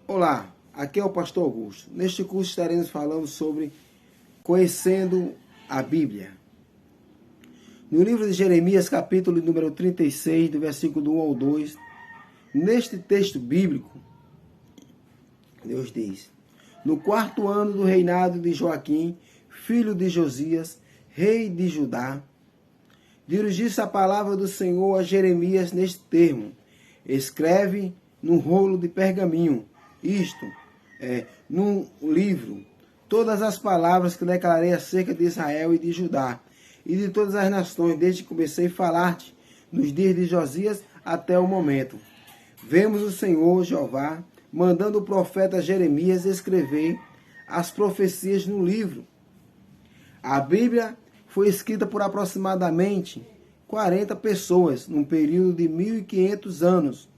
Olá, aqui é o Pastor Augusto. Neste curso estaremos falando sobre conhecendo a Bíblia. No livro de Jeremias, capítulo número 36, do versículo 1 ao 2, neste texto bíblico, Deus diz: no 4º ano do reinado de Joaquim, filho de Josias, rei de Judá, dirigisse a palavra do Senhor a Jeremias neste termo: escreve num rolo de pergaminho, isto é, num livro, todas as palavras que declarei acerca de Israel e de Judá, e de todas as nações, desde que comecei a falar-te, nos dias de Josias até o momento. Vemos o Senhor, Jeová, mandando o profeta Jeremias escrever as profecias no livro. A Bíblia foi escrita por aproximadamente 40 pessoas, num período de 1.500 anos,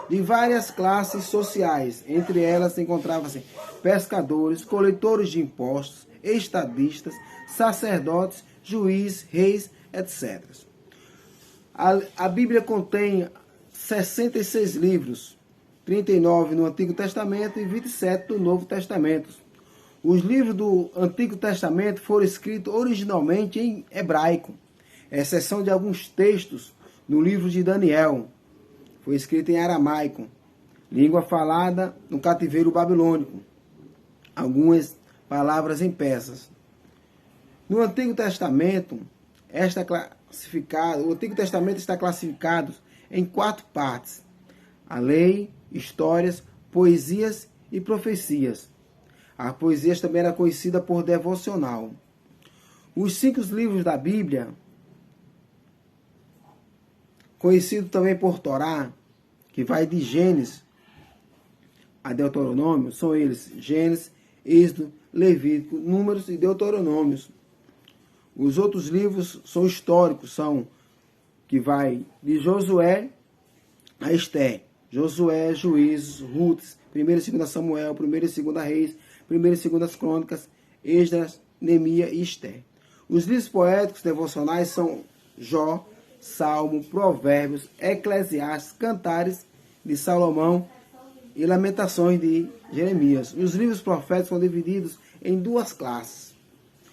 de várias classes sociais. Entre elas encontravam-se pescadores, coletores de impostos, estadistas, sacerdotes, juízes, reis, etc. A Bíblia contém 66 livros, 39 no Antigo Testamento e 27 do Novo Testamento. Os livros do Antigo Testamento foram escritos originalmente em hebraico, exceção de alguns textos no livro de Daniel. Foi escrito em aramaico, língua falada no cativeiro babilônico. Algumas palavras em persas. No Antigo Testamento, o Antigo Testamento está classificado em 4 partes: a lei, histórias, poesias e profecias. A poesia também era conhecida por devocional. Os 5 livros da Bíblia, conhecido também por Torá, que vai de Gênesis a Deuteronômio, são eles: Gênesis, Êxodo, Levítico, Números e Deuteronômios. Os outros livros são históricos, que vai de Josué a Esther, Josué, Juízes, Ruth, 1ª e 2ª Samuel, 1ª e 2ª Reis, 1ª e 2ª Crônicas, Esdras, Neemias e Esther. Os livros poéticos devocionais são Jó, Salmo, Provérbios, Eclesiastes, Cantares de Salomão e Lamentações de Jeremias. Os livros proféticos são divididos em 2 classes: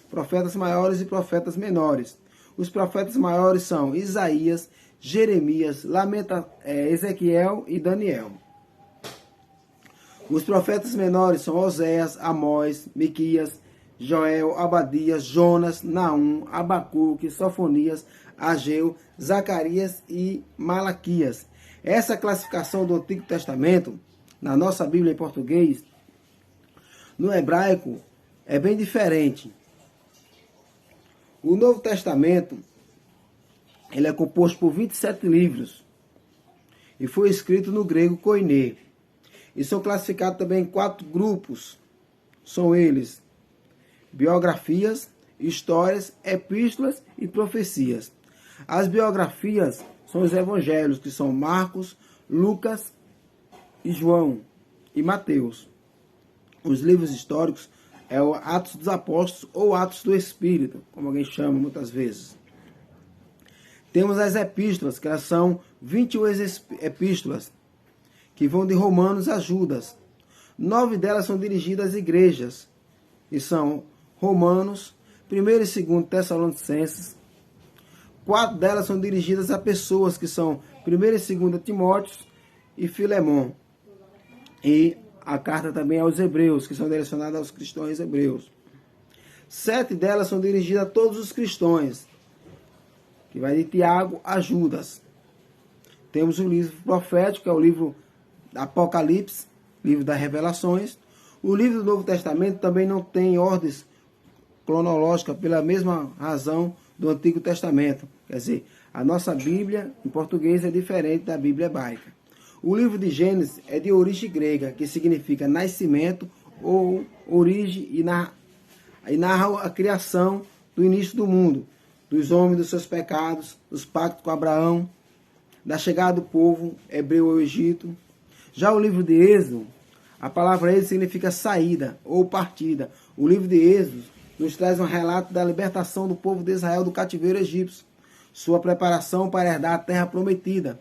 profetas maiores e profetas menores. Os profetas maiores são Isaías, Jeremias, Ezequiel e Daniel. Os profetas menores são Oséias, Amós, Miquias, Joel, Abadias, Jonas, Naum, Abacuque, Sofonias, Ageu, Zacarias e Malaquias. Essa classificação do Antigo Testamento, na nossa Bíblia em português, no hebraico, é bem diferente. O Novo Testamento, ele é composto por 27 livros e foi escrito no grego koiné. E são classificados também em 4 grupos. São eles: biografias, histórias, epístolas e profecias. As biografias são os evangelhos, que são Marcos, Lucas e João e Mateus. Os livros históricos é o Atos dos Apóstolos ou Atos do Espírito, como alguém chama muitas vezes. Temos as epístolas, que elas são 21 epístolas, que vão de Romanos a Judas. 9 delas são dirigidas às igrejas, e são Romanos, 1º e 2º Tessalonicenses. 4 delas são dirigidas a pessoas, que são 1ª e 2ª Timóteo e Filemão. E a carta também aos Hebreus, que são direcionadas aos cristãos hebreus. 7 delas são dirigidas a todos os cristãos, que vai de Tiago a Judas. Temos o livro profético, que é o livro Apocalipse, livro das Revelações. O livro do Novo Testamento também não tem ordens cronológicas, pela mesma razão do Antigo Testamento. Quer dizer, a nossa Bíblia em português é diferente da Bíblia hebraica. O livro de Gênesis é de origem grega, que significa nascimento ou origem, e narra a criação do início do mundo, dos homens, dos seus pecados, dos pactos com Abraão, da chegada do povo hebreu ao Egito. Já o livro de Êxodo, a palavra Êxodo significa saída ou partida. O livro de Êxodo nos traz um relato da libertação do povo de Israel do cativeiro egípcio, sua preparação para herdar a terra prometida,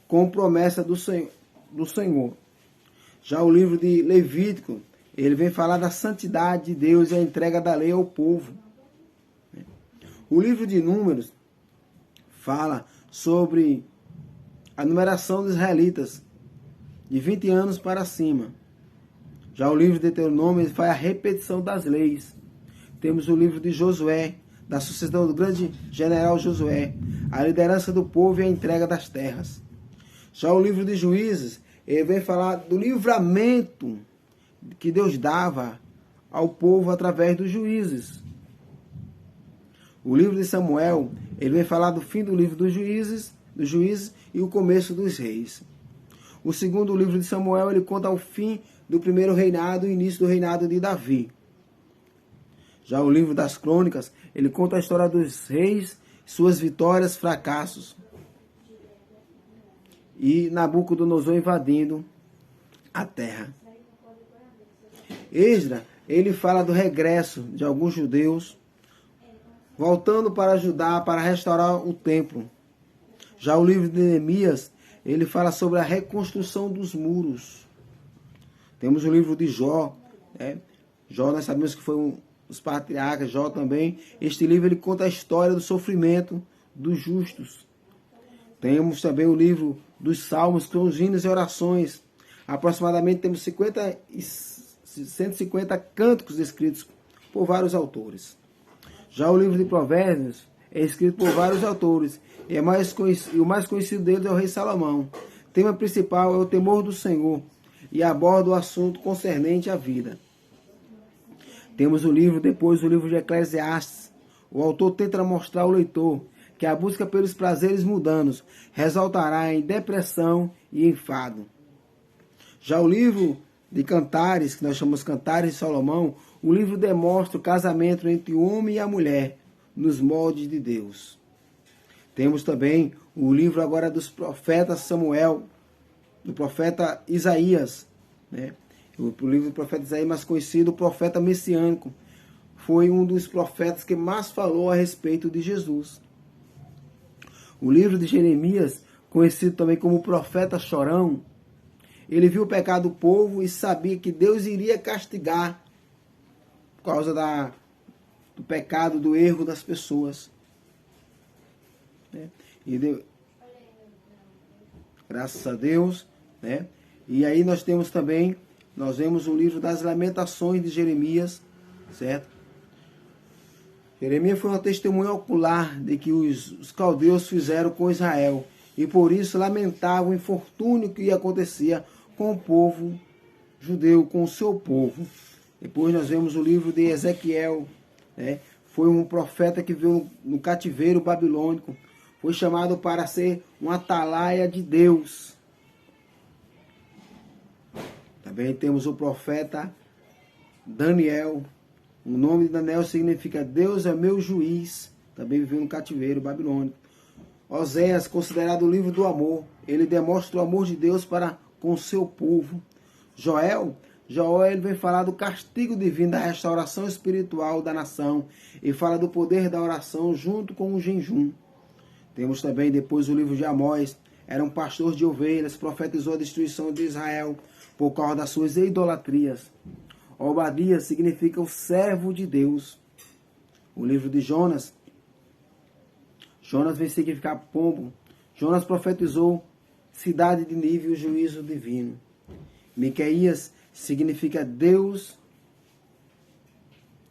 com promessa do Senhor. Já o livro de Levítico, ele vem falar da santidade de Deus e a entrega da lei ao povo. O livro de Números fala sobre a numeração dos israelitas, de 20 anos para cima. Já o livro de Deuteronômio faz a repetição das leis. Temos o livro de Josué, da sucessão do grande general Josué, a liderança do povo e a entrega das terras. Já o livro de Juízes, ele vem falar do livramento que Deus dava ao povo através dos juízes. O livro de Samuel, ele vem falar do fim do livro dos juízes e o começo dos reis. O segundo livro de Samuel, ele conta o fim do primeiro reinado e o início do reinado de Davi. Já o livro das crônicas, ele conta a história dos reis, suas vitórias, fracassos. E Nabucodonosor invadindo a terra. Esdras, ele fala do regresso de alguns judeus, voltando para Judá para restaurar o templo. Já o livro de Neemias, ele fala sobre a reconstrução dos muros. Temos o livro de Jó. Jó, nós sabemos que foi um dos patriarcas, Jó também. Este livro ele conta a história do sofrimento dos justos. Temos também o livro dos Salmos, com os hinos e orações. Aproximadamente temos 150 cânticos escritos por vários autores. Já o livro de Provérbios é escrito por vários autores. E o mais conhecido deles é o rei Salomão. O tema principal é o temor do Senhor e aborda o assunto concernente à vida. Temos depois o livro de Eclesiastes. O autor tenta mostrar ao leitor que a busca pelos prazeres mundanos resultará em depressão e enfado. Já o livro de Cantares, que nós chamamos Cantares de Salomão, o livro demonstra o casamento entre o homem e a mulher nos moldes de Deus. Temos também o livro agora dos profetas Samuel, do profeta Isaías, O livro do profeta Isaías, mais conhecido, o profeta messiânico, foi um dos profetas que mais falou a respeito de Jesus. O livro de Jeremias, conhecido também como o profeta chorão, ele viu o pecado do povo e sabia que Deus iria castigar por causa do pecado, do erro das pessoas. Graças a Deus. E aí nós vemos o livro das Lamentações de Jeremias, certo? Jeremias foi uma testemunha ocular de que os caldeus fizeram com Israel e por isso lamentava o infortúnio que acontecia com o povo judeu, com o seu povo. Depois nós vemos o livro de Ezequiel, Foi um profeta que veio no cativeiro babilônico, foi chamado para ser um atalaia de Deus. Também temos o profeta Daniel. O nome de Daniel significa Deus é meu juiz. Também viveu no cativeiro babilônico. Oséias, considerado o livro do amor. Ele demonstra o amor de Deus para com o seu povo. Joel ele vem falar do castigo divino, da restauração espiritual da nação. E fala do poder da oração junto com o jejum. Temos também depois o livro de Amós. Era um pastor de ovelhas, profetizou a destruição de Israel por causa das suas idolatrias. Obadias significa o servo de Deus. O livro de Jonas vem significar pombo. Jonas profetizou cidade de nível e o juízo divino. Miqueias significa Deus.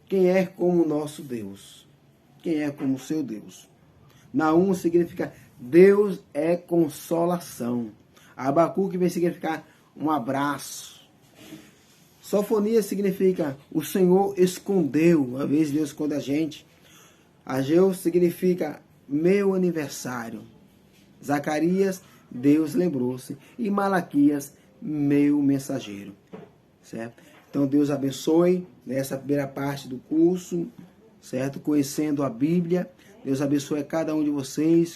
Quem é como o nosso Deus? Quem é como o seu Deus? Naum significa Deus é consolação. Abacuque vem significar um abraço. Sofonias significa o Senhor escondeu. Às vezes Deus esconde a gente. Ageu significa meu aniversário. Zacarias, Deus lembrou-se. E Malaquias, meu mensageiro. Certo? Então Deus abençoe nessa primeira parte do curso, certo? Conhecendo a Bíblia. Deus abençoe a cada um de vocês.